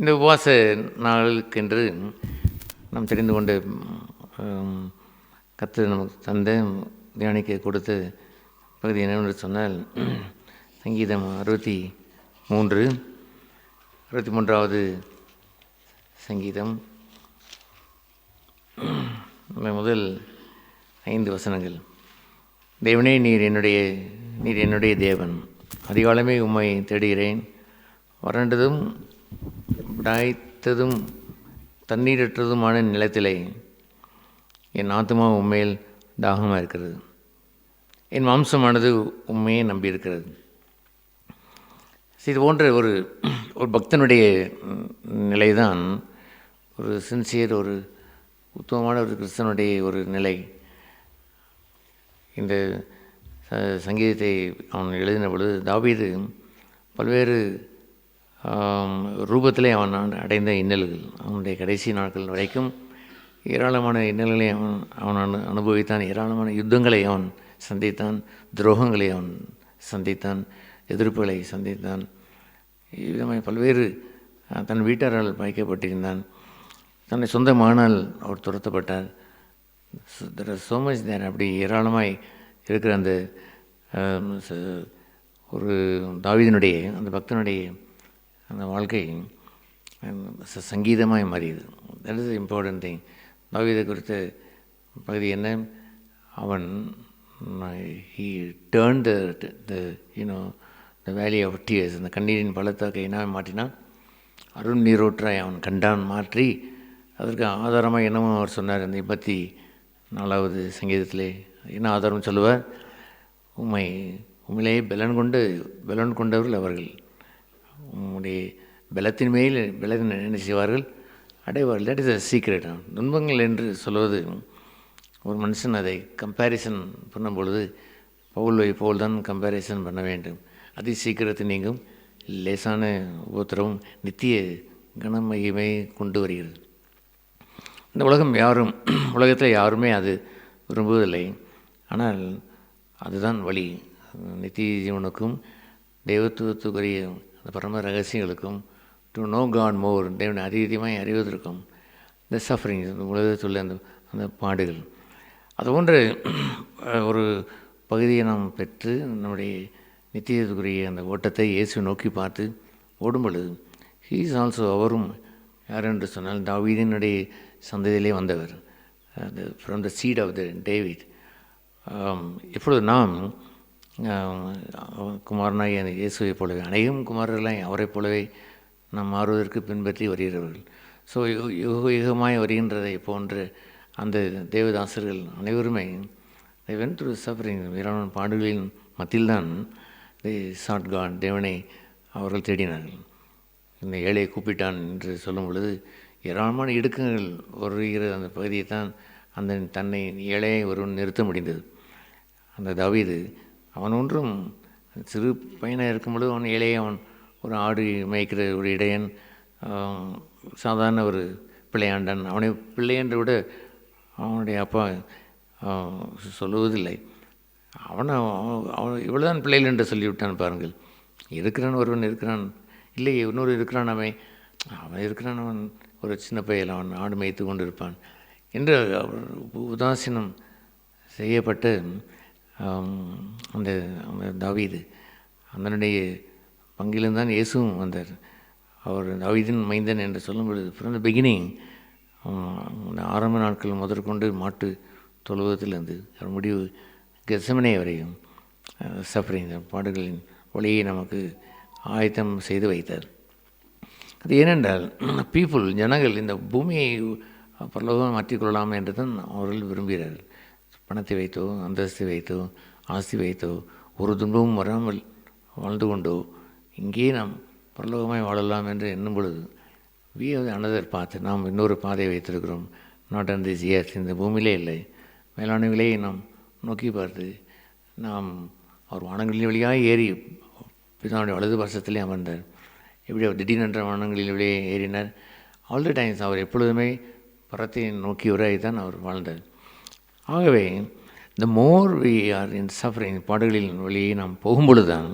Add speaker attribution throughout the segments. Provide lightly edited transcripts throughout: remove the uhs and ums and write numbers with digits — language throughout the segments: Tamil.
Speaker 1: இந்த உபவாச நாளுக்கென்று நாம் தெரிந்து கொண்டு கர்த்தர் நமக்கு தந்த தியானிக்க கொடுத்த பகுதி என்னவென்று சொன்னால் சங்கீதம் 63வது சங்கீதம் முதல் 5 வசனங்கள். தேவனே, நீர் என்னுடைய தேவன். அதிகாலமே உம்மை தேடுகிறேன். வறண்டதும் விடாய்த்ததும் தண்ணீரற்றதுமான நிலத்திலே என் ஆத்மா உண்மையில் தாகமாக இருக்கிறது. என் மாம்சமானது உண்மையை நம்பியிருக்கிறது. இது போன்ற ஒரு பக்தனுடைய நிலைதான் ஒரு சின்சியர், ஒரு உத்தமமான ஒரு கிறிஸ்தனுடைய ஒரு நிலை. இந்த சங்கீதத்தை அவன் எழுதின பொழுது தாவீது பல்வேறு ரூபத்திலே அவன் அடைந்த இன்னல்கள், அவனுடைய கடைசி நாட்கள் வரைக்கும் ஏராளமான இன்னல்களை அவன் அனுபவித்தான். ஏராளமான யுத்தங்களை அவன் சந்தித்தான், துரோகங்களை அவன் சந்தித்தான், எதிர்ப்புகளை சந்தித்தான். இவ்விதமாக பல்வேறு தன் வீட்டாரால் பாய்க்கப்பட்டிருந்தான். தன்னை சொந்த மகனால் அவர் துரத்தப்பட்டார். so much there. அப்படி ஏராளமாய் இருக்கிற அந்த ஒரு தாவீதினுடைய அந்த பக்தனுடைய அந்த வாழ்க்கை சங்கீதமாய் மாறியது. That is important thing. தாவீதை குறித்த பகுதி என்ன? அவன் he turned the valley of tears, அந்த கண்ணீரின் பள்ளத்தாக்கை என்ன மாற்றினான்? அருண் நீரோற்றாய் அவன் கண்டான் மாற்றி. அதற்கு ஆதாரமாக என்னமோ அவர் சொன்னார். அந்த 84வது சங்கீதத்திலே என்ன ஆதாரம் சொல்லுவார்? உண்மையிலே பலன் கொண்டவர்கள் அவர்கள். உம்முடைய பலத்தின் மேல் பலன் என்ன செய்வார்கள்? அடைவார்கள். That is a secret. துன்பங்கள் என்று சொல்வது ஒரு மனுஷன் அதை கம்பேரிசன் பண்ணும் பொழுது போல் தான் கம்பேரிசன் பண்ண வேண்டும். அதி சீக்கிரத்தை நீங்கும் லேசான உபத்திரவும் நித்திய கனமகிமை கொண்டு வருகிறது. இந்த உலகத்தில் யாருமே அது விரும்புவதில்லை. ஆனால் அதுதான் வழி. நித்திய ஜீவனுக்கும் தெய்வத்துவத்துக்குரிய அந்த பரம ரகசியங்களுக்கும் டு நோ காட் மோர், தேவனை அதிகமாய் அறிவதற்கும் இந்த சஃபரிங், இந்த உலகத்தில் அந்த பாடுகள், அதுபோன்ற ஒரு பகுதியை நாம் பெற்று நம்முடைய நித்தியத்துக்குரிய அந்த ஓட்டத்தை இயேசு நோக்கி பார்த்து ஓடும் பொழுது ஹீ இஸ் ஆல்சோ, அவரும் யார் என்று சொன்னால் தாவீதினுடைய சந்ததியிலே வந்தவர், from the seed of the David. இப்பொழுது நாம் குமாரனாகிய இயேசுவை போலவே அநேகம் குமாரர்களாய் அவரை போலவே நாம் மாறுவதற்கு பின்பற்றி வருகிறவர்கள். ஸோ யுகமாய் வருகின்றதை போன்று அந்த தேவதாசர்கள் அனைவருமே they went through suffering, ஏராளமான பாடுகளின் மத்தியில்தான் they sought God, தேவனை அவர்கள் தேடினார்கள். இந்த ஏழையை கூப்பிட்டான் என்று சொல்லும் பொழுது ஏராளமான இடுக்கங்கள் வருகிற அந்த பகுதியை தான் அந்த தன்னை ஏழையை ஒருவன் நிறுத்த முடிந்தது. அந்த தாவீது அவன் ஒன்றும் சிறு பையனாக இருக்கும் பொழுது அவன் ஏழையை, அவன் ஒரு ஆடு மேய்க்கிற ஒரு இடையன், சாதாரண ஒரு பிள்ளையாண்டான். அவனை பிள்ளை என்று விட அவனுடைய அப்பா சொல்லுவதில்லை. அவன் இவ்வளோதான் பிள்ளைகள் என்று சொல்லிவிட்டான். பாருங்கள், இருக்கிறான், ஒருவன் இருக்கிறான், இல்லை இன்னொரு இருக்கிறான், அவன் இருக்கிறான், அவன் ஒரு சின்ன பையன், அவன் ஆடு மேய்த்து கொண்டு இருப்பான் என்று உதாசீனம் செய்யப்பட்டு அந்த தாவீது அதனுடைய பங்கிலிருந்தான் இயேசுவும் வந்தார். அவர் தாவீதின் மைந்தன் என்று சொல்லும் பொழுது ஃப்ரம் த பிகினிங், அந்த ஆரம்ப நாட்கள் முதற்கொண்டு மாட்டு தொழுவத்திலிருந்து அவர் முடிவு கெத்செமனே வரையும் சஃபரிங், பாடுகளின் ஒளியை நமக்கு ஆயத்தம் செய்து வைத்தார். அது ஏனென்றால் ஜனங்கள் இந்த பூமியை பரலோகம் மாற்றிக்கொள்ளலாம் என்று தான் அவர்கள் விரும்புகிறார்கள். பணத்தை வைத்தோ, அந்தஸ்து வைத்தோ, ஆஸ்தி வைத்தோ, ஒரு துன்பமும் வராமல் வாழ்ந்து கொண்டோ இங்கே நாம் பரலோகமாய் வாழலாம் என்று எண்ணும் பொழுது வி ஹவ் அனதர் பாத், நாம் இன்னொரு பாதையை வைத்திருக்கிறோம். நாட் ஆன் திஸ் எர்த், இந்த பூமியிலே இல்லை, மேலான விலையை நாம் நோக்கி பார்த்து நாம் அவர் வானங்களின் வழியாக ஏறி பிதாவுடைய வலது பட்சத்திலே அமர்ந்தார். எப்படி அவர் திடீரென்ற வானங்களின் வழியே ஏறினார். ஆல் த டைம்ஸ் அவர் எப்பொழுதுமே பரத்தை நோக்கியவராய்தான் அவர் வாழ்ந்தார். ஆகவே the more we are in suffering, பாடுகளின் வழியை நாம் போகும்பொழுது தான்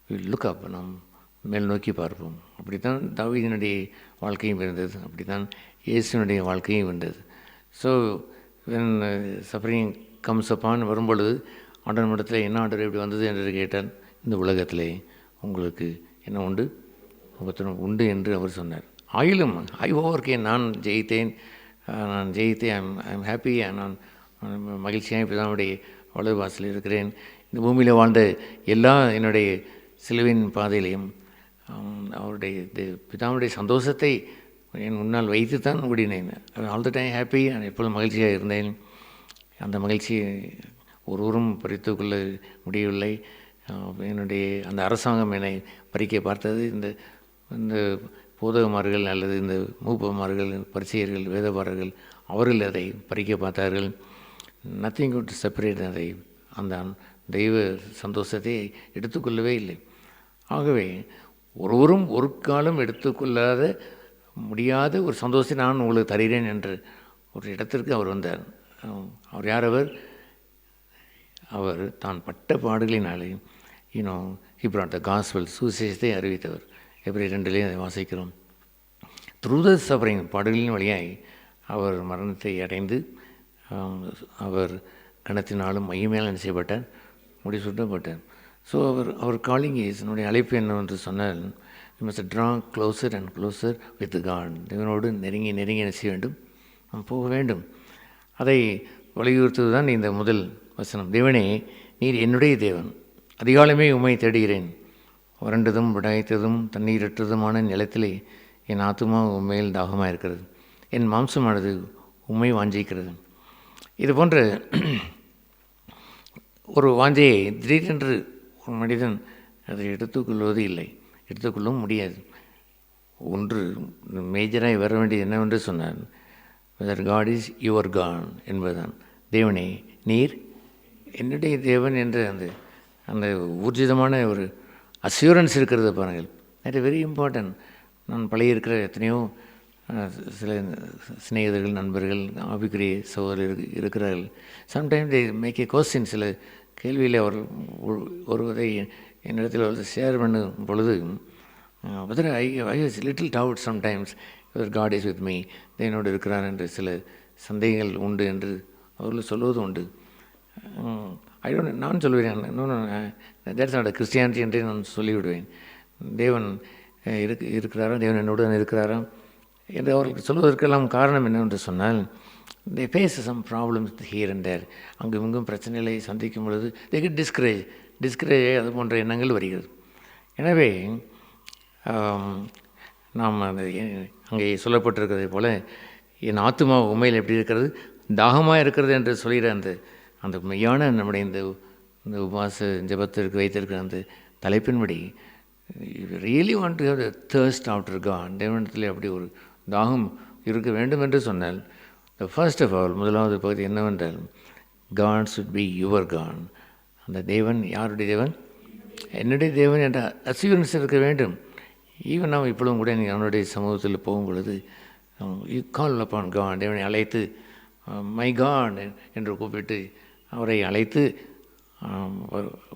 Speaker 1: we look up, நாம் மேல் நோக்கி பார்ப்போம். அப்படித்தான் தாவீதினுடைய வாழ்க்கையும் இருந்தது, அப்படித்தான் இயேசுனுடைய வாழ்க்கையும் இருந்தது. So when suffering comes upon வரும்பொழுது ஆண்டவன் இடத்துல என்ன ஆண்டவர் எப்படி வந்தது என்று கேட்டால், இந்த உலகத்திலே உங்களுக்கு என்ன உண்டு, ஒருத்தனும் உண்டு என்று அவர் சொன்னார். ஆயிலும் ஐ ஓவர்கேன், நான் ஜெயித்தேன், ஐம் ஹாப்பி, நான் மகிழ்ச்சியாக பிதாவுடைய வலது வாசலில் இருக்கிறேன். இந்த பூமியில் வாழ்ந்த எல்லா என்னுடைய சிலுவின் பாதையிலையும் அவருடைய பிதாவுடைய சந்தோஷத்தை என் முன்னால் வைத்து தான் ஓடினேன். ஆல் த டைம் ஹாப்பி, நான் எப்பொழுதும் மகிழ்ச்சியாக இருந்தேன். அந்த மகிழ்ச்சியை ஒருவரும் பறித்து கொள்ள முடியவில்லை. என்னுடைய அந்த அரசாங்கம் என்னை பறிக்க பார்த்தது. இந்த போதகமார்கள் அல்லது இந்த மூப்பமார்கள், பரிசேயர்கள், வேதபாரர்கள் அவர்கள் அதை பறிக்க பார்த்தார்கள். நத்திங் குட் செப்பரேட், அதை அந்த தெய்வ சந்தோஷத்தை எடுத்துக்கொள்ளவே இல்லை. ஆகவே ஒருவரும் ஒரு காலம் எடுத்துக்கொள்ளாத முடியாத ஒரு சந்தோஷத்தை நான் உங்களுக்கு தருகிறேன் என்று ஒரு இடத்திற்கு அவர் வந்தார். அவர் யார்? அவர் தான் பட்ட பாடுகளினாலே he brought the gospel, சுவிசேஷத்தை அறிவித்தவர். எபிரேயர் 2 அதை வாசிக்கிறோம். த்ரூ த சஃபரிங், பாடுகளின் வழியாய் அவர் மரணத்தை அடைந்து அவர் கணத்தினாலும் மையமேல் செய்யப்பட்டார், முடிசூட்டப்பட்டார். ஸோ அவர் காலிங் இஸ், என்னுடைய அழைப்பு என்னவென்று சொன்னால், you must draw closer and closer with God. தேவனோடு நெருங்கி நெருங்கி என்ன செய்ய வேண்டும், நாம் போக வேண்டும். அதை வலியுறுத்துவது தான் இந்த முதல் வசனம். தேவனே, நீர் என்னுடைய தேவன், அதிகாலமே உம்மை தேடுகிறேன். வறண்டதும் விடாய்த்ததும் தண்ணீரற்றதுமான நிலத்திலே என் ஆத்துமா உண்மையில் தாகமாக இருக்கிறது, என் மாம்சமானது உண்மை வாஞ்சிக்கிறது. இது போன்ற ஒரு வாஞ்சையை திடீரென்று ஒரு மனிதன் அதை எடுத்துக்கொள்வது இல்லை, எடுத்துக்கொள்ளவும் முடியாது. ஒன்று மேஜராக வர வேண்டியது என்னவென்று சொன்னார், whether God is your God என்பதுதான். தேவனே, நீர் என்னுடைய தேவன் என்ற அந்த ஊர்ஜிதமான ஒரு அஷ்யூரன்ஸ் இருக்கிறது பாருங்கள். That is very important. நான் பழைய இருக்கிற எத்தனையோ சில சிநேகிதர்கள், நண்பர்கள், ஆபிக்குரிய சகோதரர்கள் இருக்கிறார்கள். Sometimes they make a question, சில கேள்வியில் அவர் ஒருவரை என்னிடத்தில் ஷேர் பண்ணும் பொழுது, whether I was little doubt sometimes whether God is with me, தேவனோடு இருக்கிறார் என்று சில சந்தேகங்கள் உண்டு என்று அவர்கள் சொல்வது உண்டு. நான் சொல்லுவேன், தேட்ஸ் நாட் கிறிஸ்டியானிட்டி என்றே நான் சொல்லிவிடுவேன். தேவன் இருக்கிறாரா, தேவன் என்னுடன் இருக்கிறாரா என்று அவர்களுக்கு சொல்வதற்கெல்லாம் காரணம் என்னவென்று சொன்னால், they face some problems here and there. அங்கும் இங்கும் பிரச்சனைகளை சந்திக்கும் பொழுது தே கெட் டிஸ்கரேஜ் அது போன்ற எண்ணங்கள் வருகிறது. எனவே நாம் அங்கே சொல்லப்பட்டிருக்கிறதை போல, என் ஆத்துமா உண்மையில் எப்படி இருக்கிறது, தாகமாக இருக்கிறது என்று சொல்கிற அந்த மெய்யான நம்முடைய இந்த உபவாச ஜபத்திற்கு வைத்திருக்கிற அந்த தலைப்பின்படி, really want to have the thirst after God, தேவனிடத்தில் அப்படி ஒரு தாகம் இருக்க வேண்டும் என்று சொன்னால், த ஃபர்ஸ்ட் ஆஃப் ஆல், முதலாவது பகுதி என்னவென்றால், God should be your God. அந்த தேவன் யாருடைய தேவன்? என்னுடைய தேவன் என்ற அஷ்யூரன்ஸ் இருக்க வேண்டும். ஈவன் நாம் இப்பொழுதும் கூட அவனுடைய சமூகத்தில் போகும் பொழுது, யூ கால் அப்பான் காட், தேவனை அழைத்து மை காட் என்று கூப்பிட்டு அவரை அழைத்து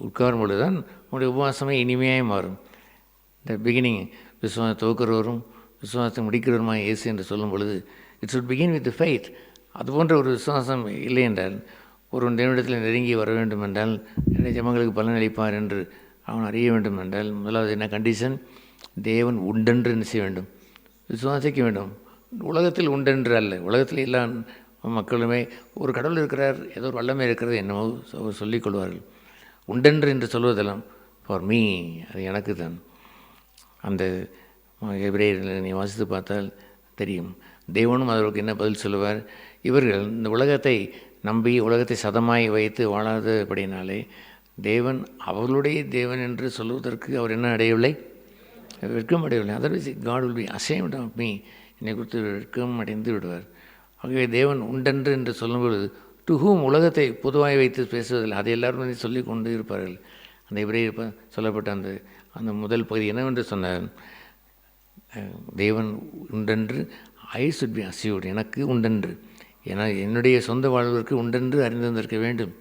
Speaker 1: உட்காரும் பொழுது தான் உங்களுடைய உபவாசமே இனிமையாக மாறும். த பிகினிங், விசுவாசம் துவக்கிறவரும் விசுவாசத்தை முடிக்கிறவருமா இயேசு என்று சொல்லும் பொழுது, it should begin with faith. அதுபோன்ற ஒரு விசுவாசம் இல்லை என்றால், ஒரு தேவனிடத்தில் நெருங்கி வர வேண்டும் என்றால், என்னுடைய ஜெபங்களுக்கு பலன் அளிப்பார் என்று அவன் அறிய வேண்டும் என்றால், முதலாவது என்ன கண்டிஷன்? தேவன் உண்டென்று என்ன செய்ய வேண்டும்? விசுவாசிக்க வேண்டும். உலகத்தில் உண்டென்று அல்ல, உலகத்தில் எல்லா மக்களுமே ஒரு கடவுள் இருக்கிறார், ஏதோ ஒரு வல்லமை இருக்கிறது என்னவோ சொல்லிக் கொள்வார்கள். உண்டென்று என்று சொல்வதெல்லாம் ஃபார் மீ, அது எனக்கு தான். அந்த எபிரேயரில் நீ வாசித்து பார்த்தால் தெரியும். தேவனும் அதற்கு என்ன பதில் சொல்லுவார்? இவர்கள் இந்த உலகத்தை நம்பி உலகத்தை சதமாய் வைத்து வாழாதபடினாலே தேவன் அவர்களுடைய தேவன் என்று சொல்வதற்கு அவர் என்ன அடையவில்லை? வெட்கம் அடையவில்லை. Otherwise God will be ashamed of me, என்னை குறித்து வெட்கம் அடைந்து விடுவார். ஆகவே தேவன் உண்டென்று என்று சொல்லும்பொழுது, டு ஹூம், உலகத்தை பொதுவாக வைத்து பேசுவதில்லை, அதை எல்லாருமே சொல்லி கொண்டு இருப்பார்கள். அந்த எபிரேயர் சொல்லப்பட்ட அந்த முதல் பகுதி என்னவென்று சொன்னார்? தேவன் உண்டென்று, ஐ சுட் பி அஷ்யூர்ட், எனக்கு உண்டென்று, ஏன்னா என்னுடைய சொந்த வாழ்வதற்கு உண்டென்று அறிந்திருந்திருக்க வேண்டும்.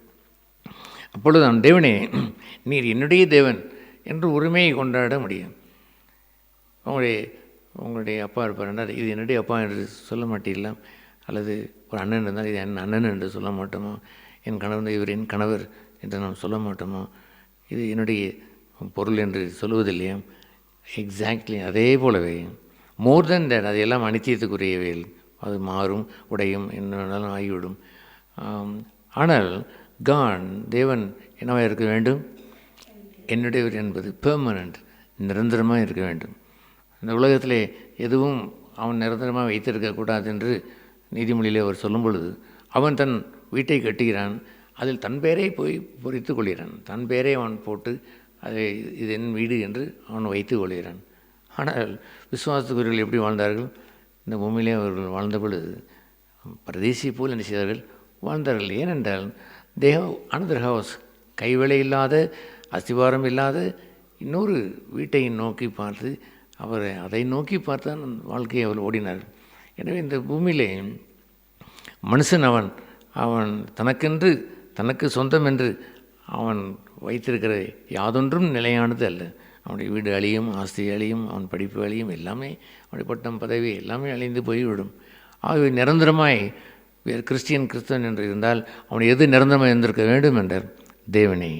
Speaker 1: அப்பொழுது நான் தேவனே, நீர் என்னுடைய தேவன் என்று உரிமையை கொண்டாட முடியும். உங்களுடைய அப்பா இருப்பார், இது என்னுடைய அப்பா என்று சொல்ல மாட்டீர்களா? அல்லது ஒரு அண்ணன் இருந்தால் இது என் அண்ணன் என்று சொல்ல மாட்டோமோ? என் கணவர் இவர் என் கணவர் என்று நாம் சொல்ல மாட்டோமோ? இது என்னுடைய பொருள் என்று சொல்லுவதில்லையா? எக்ஸாக்ட்லி அதே போலவே மோர் தென் தட், அது எல்லாம் அனித்தியத்துக்குரியவைகள். அது மாறும், உடையும், என்ன வேணாலும் ஆகிவிடும். ஆனால் தேவன் என்னவாக இருக்க வேண்டும்? என்னுடையவர் என்பது பெர்மனண்ட், நிரந்தரமாக இருக்க வேண்டும். இந்த உலகத்திலே எதுவும் அவன் நிரந்தரமாக வைத்திருக்கக்கூடாது என்று நீதிமொழியிலே அவர் சொல்லும் பொழுது, அவன் தன் வீட்டை கட்டுகிறான், அதில் தன் பேரை போய் பொறித்து கொள்கிறான். தன் பேரை அவன் போட்டு அதை இது என் வீடு என்று அவன் வைத்து கொள்கிறான். ஆனால் விசுவாசத்துக்குரியவர்கள் எப்படி வாழ்ந்தார்கள்? இந்த பூமியிலே அவர்கள் வாழ்ந்த பொழுது பிரதேசியை போல் என்ன செய்தார்கள்? வாழ்ந்தார்கள். ஏனென்றால் தேவ அனதர் ஹவுஸ், கைவேலை இல்லாத, அஸ்திவாரம் இல்லாத இன்னொரு வீட்டை நோக்கி பார்த்து அதை நோக்கி பார்த்தான் வாழ்க்கையை அவர் ஓடினார். எனவே இந்த பூமியிலே மனுஷன் அவன் தனக்கென்று, தனக்கு சொந்தம் என்று அவன் வைத்திருக்கிற யாதொன்றும் நிலையானது அல்ல. அவனுடைய வீடு அழியும், ஆஸ்தி அழியும், அவன் படிப்பு அழியும், எல்லாமே அவனுடைய பட்டம் பதவி எல்லாமே அழிந்து போய்விடும். ஆகவே நிரந்தரமாய் வேறு கிறிஸ்தவன் என்று இருந்தால் அவன் எது நிரந்தரமாக இருந்திருக்க வேண்டும் என்றார்? தேவனே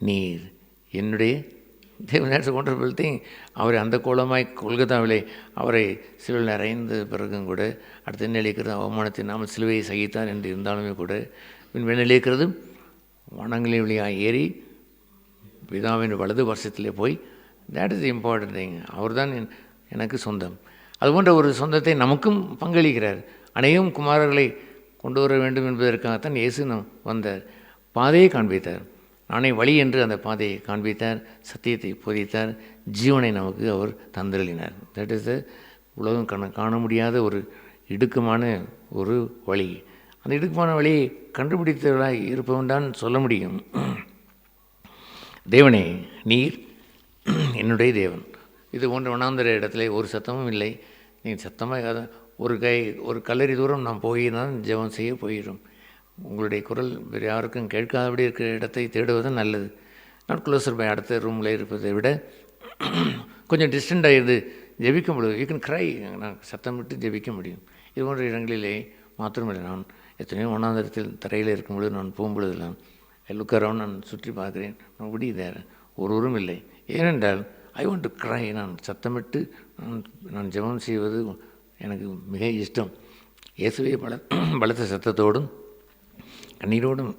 Speaker 1: நீர் என்னுடைய தேவன் ஒண்டர்ஃபுல் திங். அவரை அந்த கோலமாய் கொல்கத்தாவிலே அவரை சிலுவையில் அறைந்த பிறகும் கூட, அடுத்து என்ன இழைக்கிறது? அவமானத்தை நாமல் சிலுவையை சகித்தார் என்று இருந்தாலுமே கூட, பின் வெண்ணிலைக்கிறது வனங்களே வழியாக ஏறி பிதாவின் வலது வருஷத்திலே போய், தேட் இஸ் இம்பார்ட்டன்ட் திங். அவர் தான் எனக்கு சொந்தம். அதுபோன்ற ஒரு சொந்தத்தை நமக்கும் பங்களிக்கிறார். அநேகம் குமாரர்களை கொண்டு வர வேண்டும் என்பதற்காகத்தான் இயேசு வந்தார். பாதையை காண்பித்தார். நானே வழி என்று அந்த பாதையை காண்பித்தார், சத்தியத்தை போதித்தார், ஜீவனை நமக்கு அவர் தந்தருளினார். தட் இஸ் த உலகம் காண முடியாத ஒரு இடுக்கமான ஒரு வழி. அந்த இடுக்கமான வழியை கண்டுபிடித்தவர்களாக இருப்பவன் தான் சொல்ல முடியும், தேவனே நீர் என்னுடைய தேவன். இது போன்ற வனாந்தர இடத்துல ஒரு சத்தமும் இல்லை. நீங்கள் சத்தமாக ஒரு கல்லறி தூரம் நாம் போயினால் ஜெபம் செய்ய போயிடும். உங்களுடைய குரல் வேறு யாருக்கும் கேட்காதபடி இருக்கிற இடத்தை தேடுவது நல்லது. நான் க்ளோசர் பை, அடுத்த ரூமில் இருப்பதை விட கொஞ்சம் டிஸ்டன்டாக இருந்து ஜெபிக்க முடியும். யூ கேன் க்ரை, நான் சத்தம் விட்டு ஜெபிக்க முடியும். இது போன்ற இடங்களிலே மாத்திரமில்லை, நான் எத்தனையோ ஒன்றாந்தரத்தில் தரையில் இருக்கும்பொழுது நான் போகும்பொழுதெல்லாம் லுக்கரவுண்ட் நான் சுற்றி பார்க்குறேன். நான் விடியதேன் ஒருவரும் இல்லை. ஏனென்றால் ஐ வாண்ட் டு க்ரை. நான் சத்தமிட்டு நான் ஜெபம் செய்வது எனக்கு மிக இஷ்டம். இயேசுவே பலத்த சத்தத்தோடும் கண்ணீரோடும்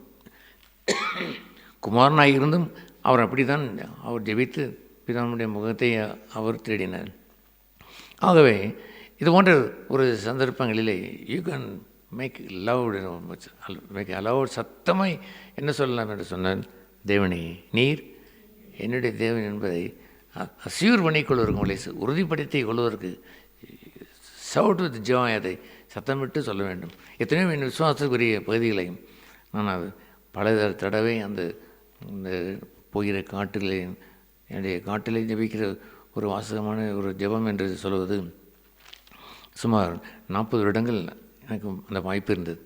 Speaker 1: குமாரனாக இருந்தும் அவர் அப்படி தான் அவர் ஜெபித்து பிதாவுடைய முகத்தை அவர் தேடினார். ஆகவே இது போன்ற ஒரு சந்தர்ப்பங்களிலே you can make loud, make aloud, சத்தமாய் என்ன சொல்லலாம் என்று சொன்னார்? தேவனே நீர் என்னுடைய தேவன் என்பதை அஸ்யூர் பண்ணிக்கொள்வதற்கு, உங்களை உறுதிப்படுத்திக் கொள்வதற்கு, சவுட் வித் ஜாய், அதை சத்தமிட்டு சொல்ல வேண்டும். எத்தனையோ என் விசுவாசத்துக்குரிய பகுதிகளையும் நான் அது பல தடவை அந்த போகிற என்னுடைய காட்டிலே ஜெபிக்கிற ஒரு வாசகமான ஒரு ஜெபம் என்று சொல்வது சுமார் 40 வருடங்கள் எனக்கு அந்த வாய்ப்பு இருந்தது.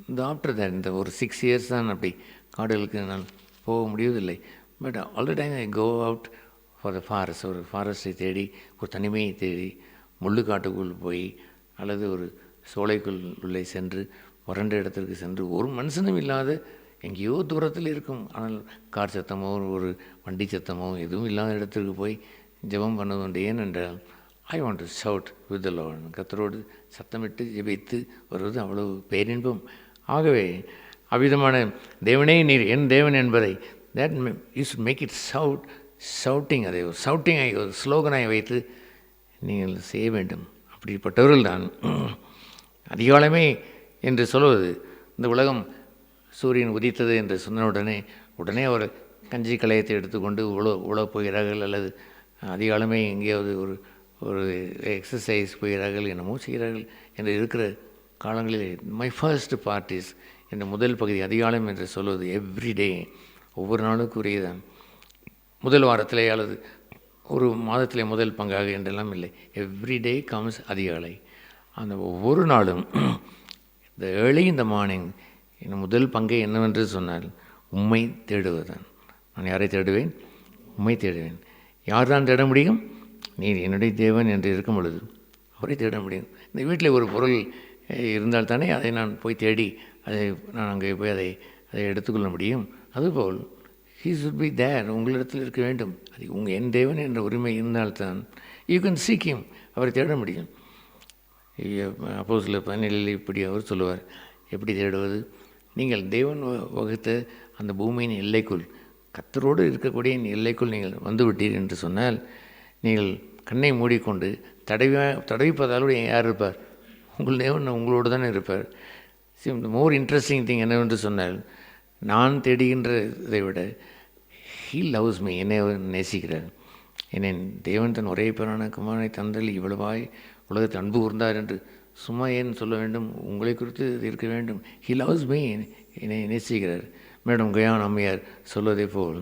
Speaker 1: இந்த ஆஃப்டர் தட் இந்த ஒரு 6 இயர்ஸ் தான் அப்படி காடுகளுக்கு நான் போக முடியவில்லை. But all the time I go out for the forest. ஒரு ஃபாரஸ்ட்டை தேடி, ஒரு தனிமையை தேடி, முள்ளுக்காட்டுக்குள் போய் அல்லது ஒரு சோலைக்குள் உள்ளே சென்று, வறண்ட இடத்திற்கு சென்று, ஒரு மனுஷனும் இல்லாத எங்கேயோ தூரத்தில் இருக்கும், ஆனால் கார் சத்தமோ ஒரு வண்டி சத்தமோ எதுவும் இல்லாத இடத்திற்கு போய் ஜெபம் பண்ணது உண்டு. ஏனென்றால் I want to shout with the Lord. கர்த்தரோடு சத்தமிட்டு ஜெபித்து வருவது அவ்வளவு பேரின்பம். ஆகவே அவ்விதமான தேவனே நீர் என் தேவன் என்பதை that you should make it shouting, அதை ஒரு ஷவுட்டிங்கை, ஒரு ஸ்லோகனாய் வைத்து நீங்கள் செய்ய வேண்டும். அப்படிப்பட்டவர்கள் தான் அதிகாலமே என்று சொல்வது. இந்த உலகம் சூரியன் உதித்தது என்று சொன்ன உடனே அவர் கஞ்சி கலையத்தை எடுத்துக்கொண்டு உழ போகிறார்கள், அல்லது அதிகாலமே எங்கேயாவது ஒரு எக்ஸசைஸ் போகிறார்கள், என்னமோ செய்கிறார்கள் என்று இருக்கிற காலங்களில் மை ஃபர்ஸ்ட் பார்ட்டிஸ் என்ற முதல் பகுதி அதிகாலம் என்று சொல்வது எவ்ரிடே, ஒவ்வொரு நாளுக்கு உரியதான். முதல் வாரத்திலே அல்லது ஒரு மாதத்திலே முதல் பங்காக என்றெல்லாம் இல்லை. எவ்ரிடே கம்ஸ் அதிகாலை. அந்த ஒவ்வொரு நாளும் இந்த ஏர்லி இந்த மார்னிங் என் முதல் பங்கை என்னவென்று சொன்னால் உம்மை தேடுவதுதான். நான் யாரை தேடுவேன்? உம்மை தேடுவேன். யார் தான் தேட முடியும்? நீர் என்னுடைய தேவன் என்று இருக்கும் பொழுது அவரை தேட முடியும். இந்த வீட்டில் ஒரு பொருள் இருந்தால் தானே அதை நான் போய் தேடி நான் அங்கே போய் அதை எடுத்துக்கொள்ள முடியும். அதுபோல் ஹீ சுட் பி தேர், உங்களிடத்தில் இருக்க வேண்டும். அது என் தேவன் என்ற உரிமை இருந்தால்தான் யூ கேன் சீக் ஹிம், அவரை தேட முடியும். அப்போஸ்தலர் 17 இப்படி அவர் சொல்லுவார். எப்படி தேடுவது? நீங்கள் தேவன் வகுத்த அந்த பூமியின் எல்லைக்குள், கர்த்தரோடு இருக்கக்கூடிய எல்லைக்குள் நீங்கள் வந்துவிட்டீர்கள் என்று சொன்னால், நீங்கள் கண்ணை மூடிக்கொண்டு தடவிப்பதாலோடு யார் இருப்பார்? உங்கள் தேவன் உங்களோடு தானே இருப்பார். மோர் இன்ட்ரெஸ்டிங் திங் என்னவென்று சொன்னால், நான் தேடுகின்றதை விட ஹீ லவ்ஸ் மீ, என்னை நேசிக்கிறார். என்னை தேவன் தன் ஒரே பேரான குமாரனை தந்தல் இவ்வளவாய் உலகத்தை அன்பு கூர்ந்தார் என்று சும்மா ஏன் சொல்ல வேண்டும்? உங்களை குறித்து இருக்க வேண்டும். ஹி லவ்ஸ் மீ, என்னை நேசிக்கிறார். மேடம் கயான் அம்மையார் சொல்வதை போல்,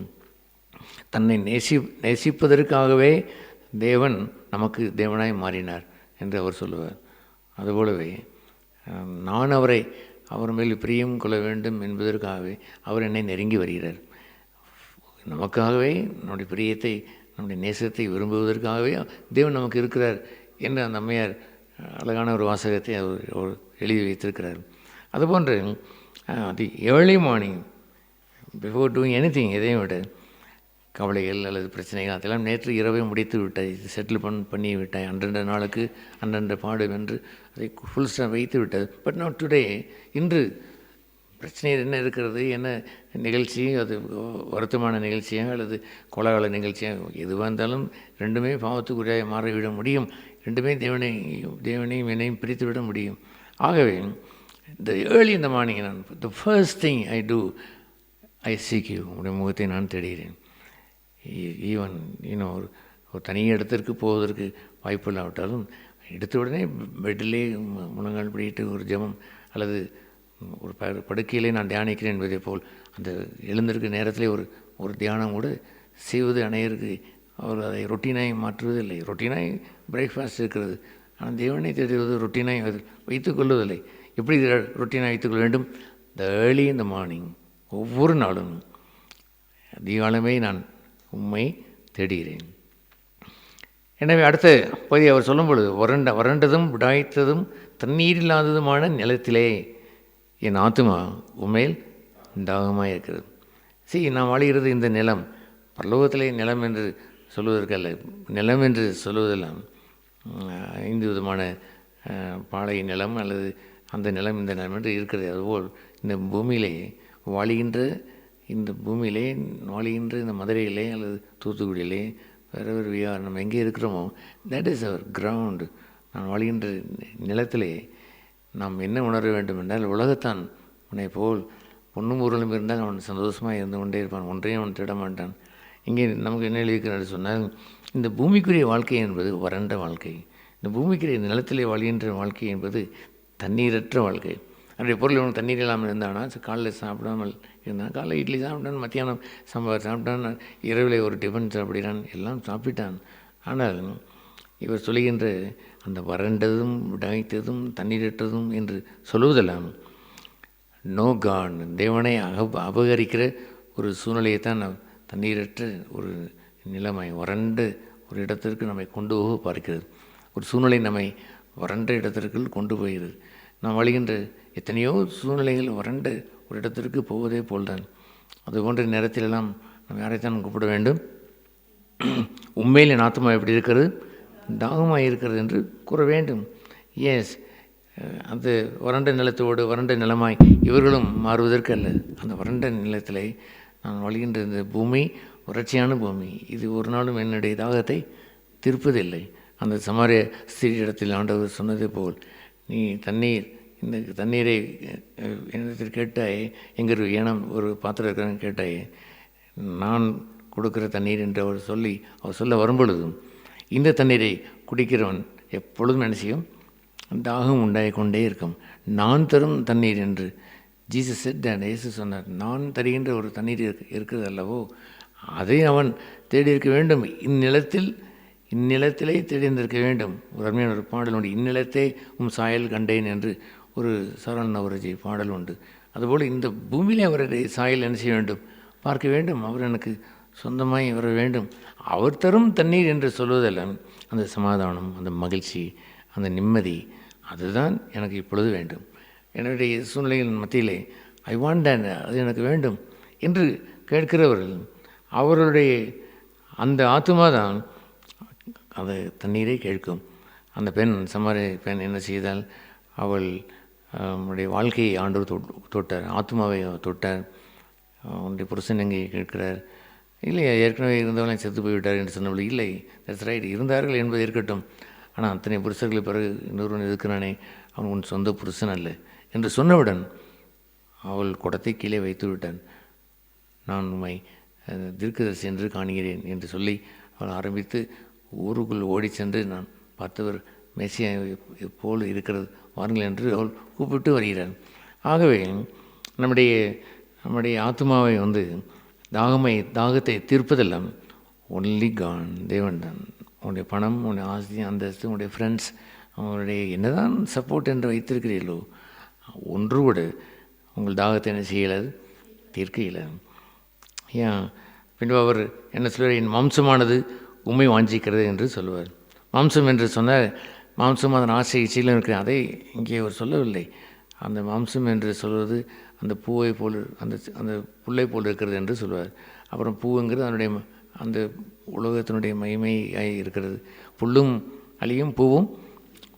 Speaker 1: தன்னை நேசிப்பதற்காகவே தேவன் நமக்கு தேவனாய் மாறினார் என்று அவர் சொல்லுவார். அதுபோலவே நான் அவர் மேல் பிரியம் கொள்ள வேண்டும் என்பதற்காகவே அவர் என்னை நெருங்கி வருகிறார். நமக்காகவே நம்முடைய பிரியத்தை, நம்முடைய நேசத்தை விரும்புவதற்காகவே தேவன் நமக்கு இருக்கிறார் என்று அந்த அம்மையார் அழகான ஒரு வாசகத்தை அவர் எழுதி வைத்திருக்கிறார். அதுபோன்று தி early morning before doing anything, எதையும் விட கவலைகள் அல்லது பிரச்சனைகள் அதெல்லாம் நேற்று இரவே முடித்து விட்டாய், செட்டில் பண்ணி விட்டாய், அன்றென்ற நாளுக்கு அன்றென்ற பாடு வென்று அதை ஃபுல் ஸ்டாப் வைத்து விட்டது. பட் நாட் டுடே, இன்று பிரச்சனையில் என்ன இருக்கிறது, என்ன நிகழ்ச்சி, அது வருத்தமான நிகழ்ச்சியாக அல்லது கோலாகல நிகழ்ச்சியாக எதுவாக இருந்தாலும் ரெண்டுமே பாவத்துக்குரியாக மாறிவிட முடியும். ரெண்டுமே தேவனையும் என்னையும் பிரித்து விட முடியும். ஆகவே இந்த ஏர்லி இந்த மார்னிங் நான் the first thing I do, I seek you, உடைய முகத்தை நான் தேடுகிறேன். ஈவன் ஒரு தனி இடத்திற்கு போவதற்கு வாய்ப்பு இல்லாவிட்டாலும் எடுத்த உடனே பெட்டிலே முழங்கால் பிடிட்டு ஒரு ஜெபம் அல்லது ஒரு படுக்கையிலே நான் தியானிக்கிறேன் என்பதை போல் அந்த எழுந்திருக்க நேரத்திலே ஒரு தியானம் கூட செய்வது அனைவருக்கு அவர் அதை ரொட்டீனாய் மாற்றுவதில்லை. ரொட்டீனாய் பிரேக்ஃபாஸ்ட் இருக்கிறது, ஆனால் தேவனை தேடுவது ரொட்டீனாய் வைத்துக் கொள்வதில்லை. எப்படி ரொட்டீனாக வைத்துக்கொள்ள வேண்டும்? த ஏர்லி இந்த மார்னிங், ஒவ்வொரு நாளும் அதிகாலமே நான் உம்மை தேடுகிறேன். எனவே அடுத்த பகுதி அவர் சொல்லும் பொழுது, வறண்டதும் விடாய்த்ததும் தண்ணீர் இல்லாததுமான நிலத்திலே என் ஆத்துமா உண்மையில் தாகமாக இருக்கிறது. நான் வாழுகிறது இந்த நிலம், பரலோகத்திலே நிலம் என்று சொல்வதற்கல்ல, நிலம் என்று சொல்வதெல்லாம் 5 விதமான பாலை நிலம் அல்லது அந்த நிலம் இந்த நிலம் என்று இருக்கிறது. அதுபோல் இந்த பூமியிலே வாழுகின்ற இந்த மதுரையிலே அல்லது தூத்துக்குடியிலே வேறு வியார் நம்ம எங்கே இருக்கிறோமோ, தட் இஸ் அவர் கிரவுண்டு. நான் வாழுகின்ற நிலத்திலே நாம் என்ன உணர வேண்டும் என்றால், உலகத்தான் உன்னை போல் பொண்ணும் ஊரலும் இருந்தால் அவன் சந்தோஷமாக இருந்து கொண்டே இருப்பான், ஒன்றையும் அவன் திட மாட்டான். இங்கே நமக்கு என்ன எழுதிக்கிறார் சொன்னால், இந்த பூமிக்குரிய வாழ்க்கை என்பது வறண்ட வாழ்க்கை. இந்த பூமிக்குரிய நிலத்திலே வாழ்கின்ற வாழ்க்கை என்பது தண்ணீரற்ற வாழ்க்கை. அதனுடைய பொருள் இவனுக்கு தண்ணீர் இல்லாமல் இருந்தானா, காலையில் சாப்பிடாமல் இருந்தான், காலையில் இட்லி சாப்பிட்டான், மத்தியானம் சாம்பார் சாப்பிட்டான், இரவில் ஒரு டிஃபன் சாப்பிடுறான், எல்லாம் சாப்பிட்டான். ஆனால் இவர் சொல்லுகின்ற அந்த வறண்டதும் விடாய்த்ததும் தண்ணீரற்றதும் என்று சொல்லுவதெல்லாம் நோ காட், தேவனை அபகரிக்கிற ஒரு சூழ்நிலையை தான் தண்ணீரற்ற ஒரு நிலைமை, வறண்ட ஒரு இடத்திற்கு நம்மை கொண்டு போக பார்க்கிறது. ஒரு சூழ்நிலை நம்மை வறண்ட இடத்திற்குள் கொண்டு போகிறது. நாம் வழிகின்ற எத்தனையோ சூழ்நிலைகள் வறண்ட ஒரு இடத்திற்கு போவதே போல்தான். அதுபோன்ற நேரத்திலெல்லாம் நம்ம யாரைத்தான் கூப்பிட வேண்டும்? உண்மையில் என் ஆத்மா எப்படி இருக்கிறது, தாகமாக இருக்கிறது என்று கூற வேண்டும். எஸ், அந்த வறண்ட நிலத்தோடு வறண்ட நிலமாய் இவர்களும் மாறுவதற்கு அல்ல. அந்த வறண்ட நிலத்தில் நான் வழிகின்ற இந்த பூமி வறட்சியான பூமி, இது ஒரு நாளும் என்னுடைய தாகத்தை தீர்ப்பதில்லை. அந்த சமாரிய ஸ்திரீ இடத்தில் ஆண்டவர் சொன்னது போல், நீ இந்த தண்ணீரை என்னிடத்தில் கேட்டாய், எங்கே ஏனம் ஒரு பாத்திரம் இருக்கிறான்னு கேட்டாய், நான் கொடுக்குற தண்ணீர் என்று அவர் சொல்ல வரும்பொழுதும், இந்த தண்ணீரை குடிக்கிறவன் எப்பொழுதும் நினைச்சியும் தாகம் உண்டாகி கொண்டே இருக்கும். நான் தரும் தண்ணீர் என்று ஜீசஸ் செட், இயேசு சொன்னார். நான் தருகின்ற ஒரு தண்ணீர் இருக்கிறது அல்லவோ, அதை அவன் தேடி இருக்க வேண்டும். இந்நிலத்திலே தேடியிருந்திருக்க வேண்டும். ஒரு அருமையான ஒரு பாடல் உண்டு, இந்நிலத்தை சாயல் கண்டேன் என்று ஒரு சரண் நவரஜி பாடல் உண்டு. அதுபோல் இந்த பூமியிலே அவருடைய சாயல் என்ன செய்ய வேண்டும், பார்க்க வேண்டும். அவர் எனக்கு சொந்தமாய் வர வேண்டும். அவர் தரும் தண்ணீர் என்று சொல்வதல்ல, அந்த சமாதானம், அந்த மகிழ்ச்சி, அந்த நிம்மதி, அதுதான் எனக்கு இப்பொழுது வேண்டும். என்னுடைய சூழ்நிலைகளின் மத்தியிலே ஐ வாண்ட் தட், அது எனக்கு வேண்டும் என்று கேட்கிறவர்கள், அவர்களுடைய அந்த ஆத்துமா தான் அந்த தண்ணீரை கேட்கும். அந்த பெண், சமாரிய பெண் என்ன செய்தால், அவள் உடைய வாழ்க்கையை ஆண்டவர் தொட்டார், ஆத்மாவை தொட்டார். உன்னுடைய புருஷன் எங்கே கேட்கிறார், இல்லை ஏற்கனவே இருந்தவர்களையும் செத்து போய்விட்டார் என்று சொன்னபடி, இல்லை தட்ஸ் ரைட், இருந்தார்கள் என்பது இருக்கட்டும், ஆனால் அத்தனை புருஷர்களுக்கு பிறகு இன்னொருவன் இருக்கிறானே, அவன் உன் சொந்த புருஷன் அல்ல என்று சொன்னவுடன் அவள் குடத்தை கீழே வைத்து விட்டான். நான் உம்மை தீர்க்கதரிசி என்று காணுகிறேன் என்று சொல்லி அவள் ஆரம்பித்து ஊருக்குள் ஓடி சென்று, நான் பார்த்தவர் மெஸ்ஸியா போல் இருக்கிறது, வாருங்கள் என்று அவள் கூப்பிட்டு வருகிறாள். ஆகவே நம்முடைய ஆத்மாவை தாகத்தை தீர்ப்பதெல்லாம் ஒன்லி கான், தேவன் தான். உன்னுடைய பணம், உன்னுடைய ஆஸ்தி, அந்தஸ்து, உன்னுடைய ஃப்ரெண்ட்ஸ், அவங்களுடைய என்னதான் சப்போர்ட் என்று வைத்திருக்கிறீர்களோ, ஒன்று கூட உங்கள் தாகத்தை என்ன செய்யலாது, தீர்க்க இயலாது. ஏன் பின்பு அவர் என்ன சொல்வார், என் மாம்சமானது உண்மை வாஞ்சிக்கிறது என்று சொல்லுவார். மாம்சம் என்று சொன்னால், மாம்சம் அதன் ஆசை இச்சையிலும் இருக்கிற, அதை இங்கே அவர் சொல்லவில்லை. அந்த மாம்சம் என்று சொல்வது அந்த பூவை போல், அந்த புல்லை போல் இருக்கிறது என்று சொல்வார். அப்புறம் பூவுங்கிறது அதனுடைய அந்த உலகத்தினுடைய மகிமையாய் இருக்கிறது. புல்லும் அழியும், பூவும்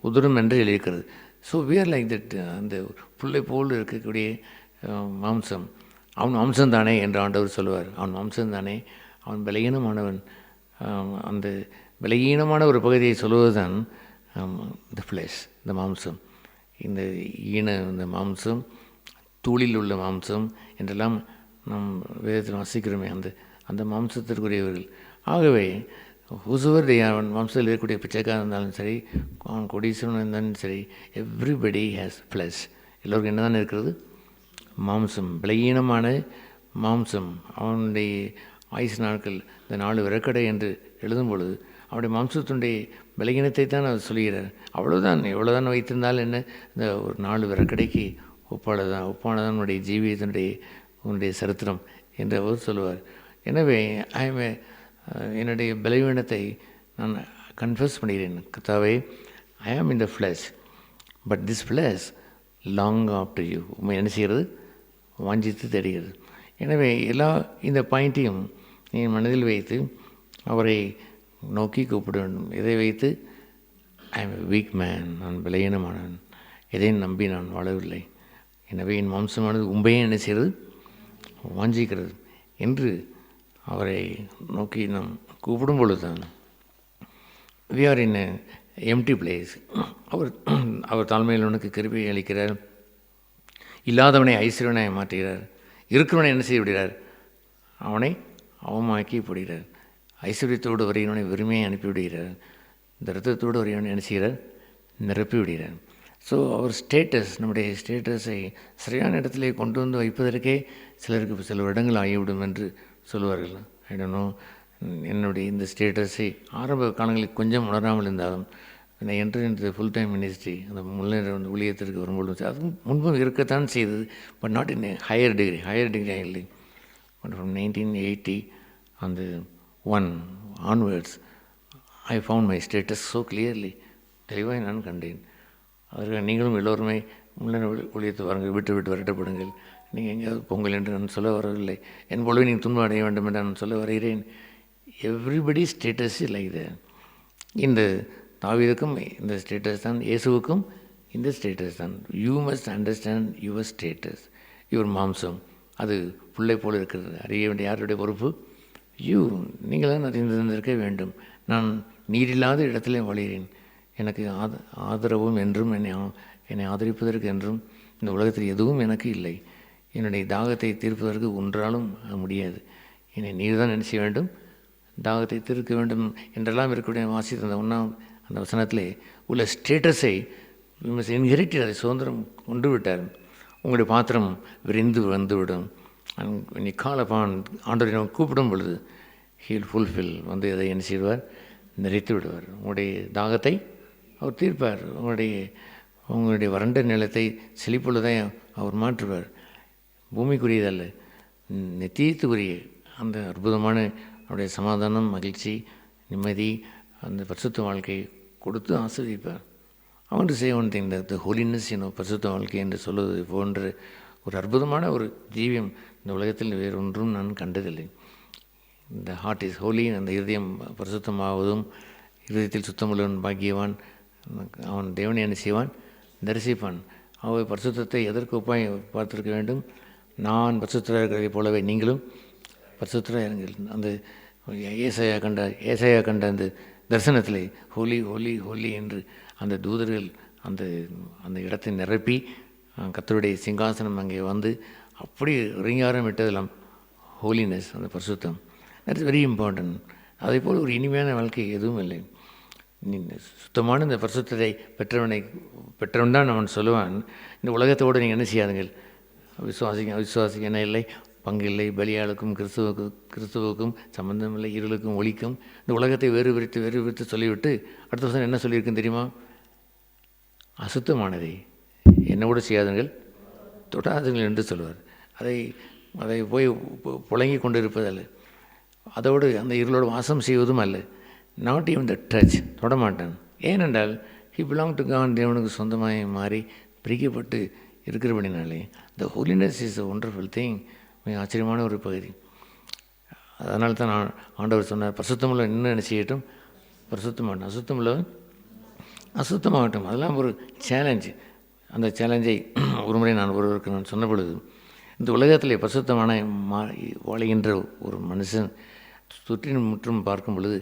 Speaker 1: உதிரும் என்று எழுதியிருக்கிறது. So we are like that. அந்த புல்லை போல் இருக்கக்கூடிய மாம்சம், அவன் மாம்சம்தானே என்று ஆண்டவர் சொல்லுவார். அவன் மாம்சம்தானே, அவன் பலகீனமானவன். அந்த பலகீனமான ஒரு பகுதியை சொல்வது தான் த ஃப்ளஷ், இந்த மாம்சம், இந்த மாம்சம், தூளில் உள்ள மாம்சம் என்றெல்லாம் நாம் வேதத்தில் வசிக்கிறோமே, அந்த மாம்சத்திற்குரியவர்கள். ஆகவே ஹூசவர் அவன் மாம்சத்தில் இருக்கக்கூடிய பிச்சைக்காரன் இருந்தாலும் சரி, அவன் கொடீஸ்வரன் இருந்தாலும் சரி, எவ்ரிபடி ஹேஸ் ஃப்ளஷ். எல்லோருக்கும் என்ன தான் இருக்கிறது, மாம்சம், பலகீனமான மாம்சம். அவனுடைய ஆயுசு நாட்கள் இந்த 4 விறக்கடை என்று எழுதும் பொழுது அவனுடைய மாம்சத்தினுடைய பலகீனத்தை தான் அவர் சொல்கிறார். அவ்வளோதான், எவ்வளோதான் வைத்திருந்தாலும் என்ன, இந்த ஒரு 4 விறக்கடைக்கு ஒப்பானதான் உன்னுடைய உன்னுடைய சரித்திரம் என்று அவர் சொல்லுவார். எனவே என்னுடைய பலவீனத்தை நான் கன்ஃபஸ் பண்ணுகிறேன். கர்த்தாவே, I am in the flesh, but this flesh long after you. உண்மை என்ன செய்கிறது, வாஞ்சித்து தேடுகிறது. எனவே இந்த பாயிண்ட்டையும் நீ மனதில் வைத்து அவரை நோக்கி கூப்பிட வேண்டும். இதை வைத்து I am a week man, நான் பலகீனமானவன், எதையும் நம்பி நான் வாழவில்லை, எனவே என் மாம்சமானது உண்மையே என்ன செய்கிறது, வாஞ்சிக்கிறது என்று அவரை நோக்கி நாம் கூப்பிடும் பொழுது தான் we are in empty place. அவர் தாழ்மையில் உனக்கு கிருபை அளிக்கிறார், இல்லாதவனை ஐஸ்வர்யனாய் மாற்றுகிறார், இருக்கிறவனை என்ன செய்ய விடுகிறார், அவனை அவமாக்கி போடுகிறார். ஐஸ்வர்யத்தோடு வரையவனை வெறுமையை அனுப்பிவிடுகிறார், இந்த ரத்தத்தோடு வரையவனை என்ன செய்கிறார், நிரப்பி விடுகிறார். ஸோ அவர் ஸ்டேட்டஸ், நம்முடைய ஸ்டேட்டஸை சரியான இடத்திலே கொண்டு வந்து வைப்பதற்கே சிலருக்கு சில வருடங்கள் ஆகிவிடும் என்று சொல்லுவார்கள். ஐ டோன்ட் நோ, என்னுடைய இந்த ஸ்டேட்டஸை ஆரம்ப காலங்களில் கொஞ்சம் உணராமல் இருந்தாலும் நான் என்று ஃபுல் டைம் மினிஸ்ட்ரி, அந்த முன்னேற ஊழியத்திற்கு வரும்பொழுது அதுவும் முன்பும் இருக்கத்தான் செய்தது. But not in higher degree இல்லை. But from 1981 onwards I found my status so clearly. தெளிவாக நான் கண்டேன். அதற்கு நீங்களும் எல்லோருமே முன்னேற ஊழியத்தை வாருங்கள், விட்டு வரட்டப்படுங்கள். நீங்கள் எங்கேயாவது பொங்கல் என்று நான் சொல்ல வரவில்லை, என் பொழுது நீங்கள் துன்பம் அடைய வேண்டும் என்று நான் சொல்ல வருகிறேன். Everybody status like that. இந்த தாவீதுக்கும் இந்த ஸ்டேட்டஸ் தான், இயேசுவுக்கும் இந்த ஸ்டேட்டஸ் தான். You must understand your status. Your மாம்சம் அது பிள்ளை போல் இருக்கிறது, அறிய வேண்டிய யாருடைய பொறுப்பு, நீங்கள் தான் அறிந்திருந்திருக்க வேண்டும். நான் நீரில்லாத இடத்திலே வாழ்கிறேன், எனக்கு ஆதரவும் என்றும் என்னை ஆதரிப்பதற்கு என்றும் இந்த உலகத்தில் எதுவும் எனக்கு இல்லை. என்னுடைய தாகத்தை தீர்ப்பதற்கு ஒன்றாலும் முடியாது. என்னை நீர் தான் என்ன செய்ய வேண்டும், தாகத்தை தீர்க்க வேண்டும் என்றெல்லாம் இருக்கக்கூடிய வாசித்த அந்த வசனத்திலே உள்ள ஸ்டேட்டஸை இன்ஹெரிட்டட், அதை சுதந்திரம் கொண்டு விட்டார். உங்களுடைய பாத்திரம் விரிந்து வந்துவிடும். நீ காலப்பான் ஆண்டவரை நம்ம கூப்பிடும் பொழுது ஹீல் ஃபுல்ஃபில் அதை என்ன செய்வார், நிறைத்து விடுவார். உங்களுடைய தாகத்தை அவர் தீர்ப்பார். உங்களுடைய வறண்ட நிலத்தை செழிப்புள்ளதை அவர் மாற்றுவார். பூமிக்குரியதல்ல, நித்தியத்துக்குரிய அந்த அற்புதமான அவருடைய சமாதானம், மகிழ்ச்சி, நிம்மதி, அந்த பரிசுத்த வாழ்க்கையை கொடுத்து ஆசீர்வதிப்பார். I want to say one thing, that the holiness, பரிசுத்த வாழ்க்கை என்று சொல்வது போன்ற ஒரு அற்புதமான ஒரு ஜீவியம் இந்த உலகத்தில் வேறொன்றும் நான் கண்டதில்லை. இந்த ஹார்ட் இஸ் ஹோலி, அந்த இருதயம் பரிசுத்தமாவதும், இருதயத்தில் சுத்தமுள்ளவன் பாக்கியவான், அவன் தேவனை என்ன செய்வான், தரிசிப்பான். அவன் பரிசுத்தத்தை எதற்கு ஒப்பாய் பார்த்திருக்க வேண்டும்? நான் பரிசுத்தராக இருக்கிறதை போலவே நீங்களும் பரிசுத்தராக இருங்கள். அந்த ஏசாயா கண்ட அந்த தரிசனத்திலே ஹோலி ஹோலி ஹோலி என்று அந்த தூதர்கள் அந்த அந்த இடத்தை நிரப்பி கர்த்தருடைய சிங்காசனம் அங்கே வந்து அப்படி ரிங்காரம் விட்டதெல்லாம் ஹோலினஸ், அந்த பரிசுத்தம். That is very important. அதே போல் ஒரு இனிமையான வாழ்க்கை எதுவும் இல்லை. சுத்தமான இந்த பரிசுத்தத்தை பெற்றவன் தான் அவன் சொல்லுவான், இந்த உலகத்தோடு நீங்கள் என்ன செய்யாதுங்கள், விசுவாசிக்க என்ன இல்லை, பங்கு இல்லை, பலியாளுக்கும் கிறிஸ்துவுக்கும் சம்பந்தம் இல்லை, இருளுக்கும் ஒளிக்கும். இந்த உலகத்தை வேறு பிரித்து சொல்லிவிட்டு அடுத்த வருஷம் என்ன சொல்லியிருக்குன்னு தெரியுமா? அசுத்தமானதை என்னோடு செய்யாதுங்கள், தொடாதுங்கள் என்று சொல்வார். அதை போய் புழங்கி கொண்டு இருப்பதல்ல, அதோடு அந்த இருளோடு வாசம் செய்வதும் அல்ல. நாட் ஈவன் த டச், தொடமாட்டான். ஏனென்றால் ஹி பிலாங் டு காட், தேவனுக்கு சொந்தமாக மாறி பிரிக்கப்பட்டு இருக்கிறபடினாலே the holiness is a wonderful thing. மிக ஆச்சரியமான ஒரு பகுதி. அதனால தான் ஆண்டவர் சொன்னார், பரிசுத்தமுள்ள என்ன செய்யட்டும், பரிசுத்தமாகட்டும், அசுத்தமாகட்டும். அதெல்லாம் ஒரு சேலஞ்சு. அந்த சேலஞ்சை ஒரு முறை ஒருவருக்கு நான் சொன்ன பொழுது, இந்த உலகத்தில் பரிசுத்தமான வாழுகின்ற ஒரு மனுஷன் சுற்றிலும் முற்றும் பார்க்கும் பொழுது,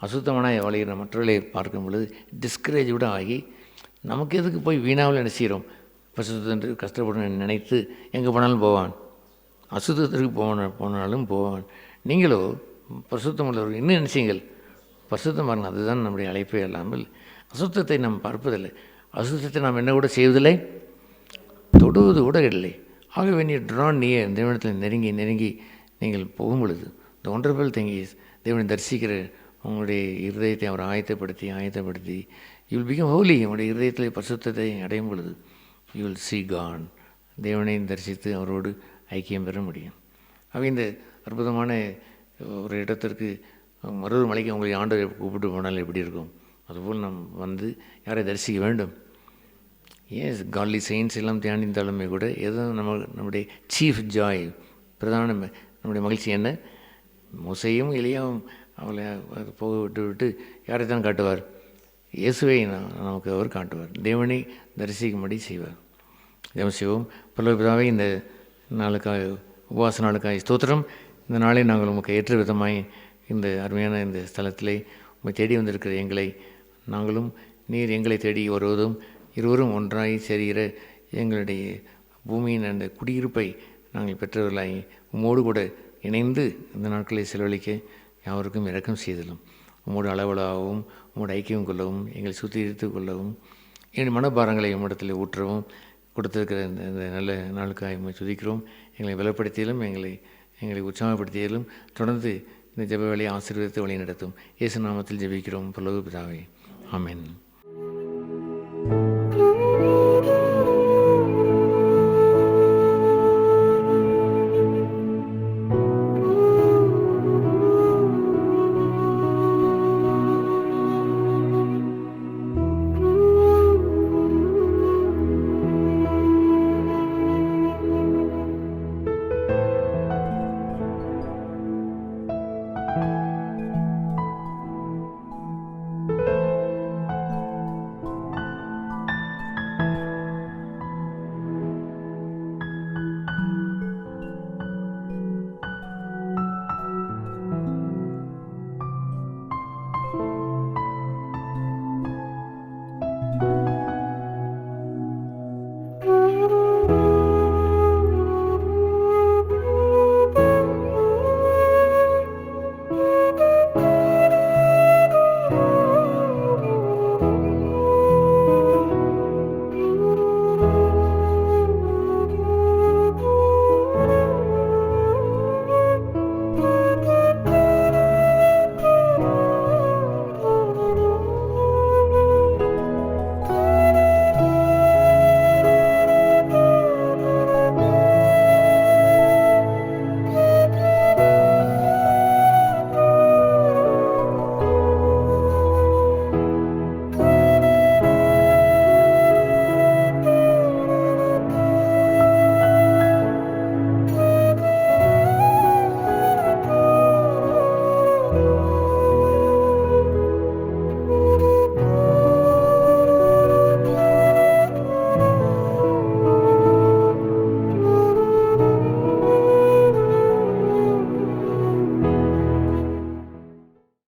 Speaker 1: அசுத்தமான வாழுகிற மற்றவர்களை பார்க்கும் பொழுது டிஸ்கரேஜோடு ஆகி, நமக்கு எதுக்கு போய் வீணாவில் என்ன செய்கிறோம், பரிசுத்தன்று கஷ்டப்படணும்னு நினைத்து எங்கே போனாலும் போவான், அசுத்தத்திற்கு போனாலும் போவான். நீங்களோ பரிசுத்தம் உள்ளவர்கள் இன்னும் நினைச்சீங்கள் பரிசுத்தம் பாருங்கள். அதுதான் நம்முடைய அழைப்பே அல்லாமல் அசுத்தத்தை நாம் பார்ப்பதில்லை. அசுத்தத்தை நாம் என்ன கூட செய்வதில்லை, தொடுவது கூட இல்லை. ஆகவே நீ ட்ரா நியர், தேவனத்தில் நெருங்கி நீங்கள் போகும் பொழுது த ஒண்டர்ஃபுல் திங் இஸ், தேவனை தரிசிக்கிற உங்களுடைய இருதயத்தை அவர் ஆயத்தப்படுத்தி யூ வில் பிகம் ஹோலி. உங்களுடைய இருதயத்தில் பரிசுத்தத்தை அடையும் பொழுது யூ வில் see God, தேவனை தரிசித்து அவரோடு ஐக்கியம் பெற முடியும். ஆக இந்த அற்புதமான ஒரு இடத்திற்கு மற்றொரு மலைக்கு உங்களை ஆண்டவரை கூப்பிட்டு போனால் எப்படி இருக்கும், அதுபோல் நாம் வந்து யாரை தரிசிக்க வேண்டும். ஏன் காட்லி செயின்ஸ் எல்லாம் தியானித்தாலுமே கூட எதுவும் நம்முடைய சீஃப் ஜாய், பிரதான நம்முடைய மகிழ்ச்சி என்ன? மோசையும் எலியாவும் அவளை போக விட்டு யாரை தான் காட்டுவார்? இயேசுவை நமக்கு அவர் காட்டுவார். தேவனை தரிசிக்கும்படி செய்வார். தேவன் செய்வோம். பரலோகபிதாவே, இந்த நாளுக்காக, உபவாச நாளுக்காக ஸ்தோத்திரம். இந்த நாளை நாங்கள் உமக்கு ஏற்ற விதமாய் இந்த அருமையான இந்த ஸ்தலத்திலே உம்மை தேடி வந்திருக்கிற எங்களை, நாங்களும் நீர் எங்களை தேடி வருவதும் இருவரும் ஒன்றாய் சேர்கிற எங்களுடைய பூமியின் அந்த குடியிருப்பை நாங்கள் பெற்றவர்களாய் உம்மோடு கூட இணைந்து இந்த நாட்களை செலவழிக்க யாவருக்கும் இரக்கம் செய்தலும், உம்மோடு அளவலாகவும் உம்மோடு ஐக்கியம் கொள்ளவும், எங்களை சுத்திகரித்து கொள்ளவும், எங்கள் மனபாரங்களை உம்மிடத்தில் ஊற்றவும் கொடுத்திருக்கிற இந்த நல்ல நாளுக்காக உம்மை துதிக்கிறோம். எங்களை பலப்படுத்தியலும் எங்களை உற்சாகப்படுத்தியலும் தொடர்ந்து இந்த ஜெப வேலையை ஆசீர்வதித்து வழி நடத்தும். இயேசு நாமத்தில் ஜெபிக்கிறோம் பரலோக பிதாவே, ஆமென்.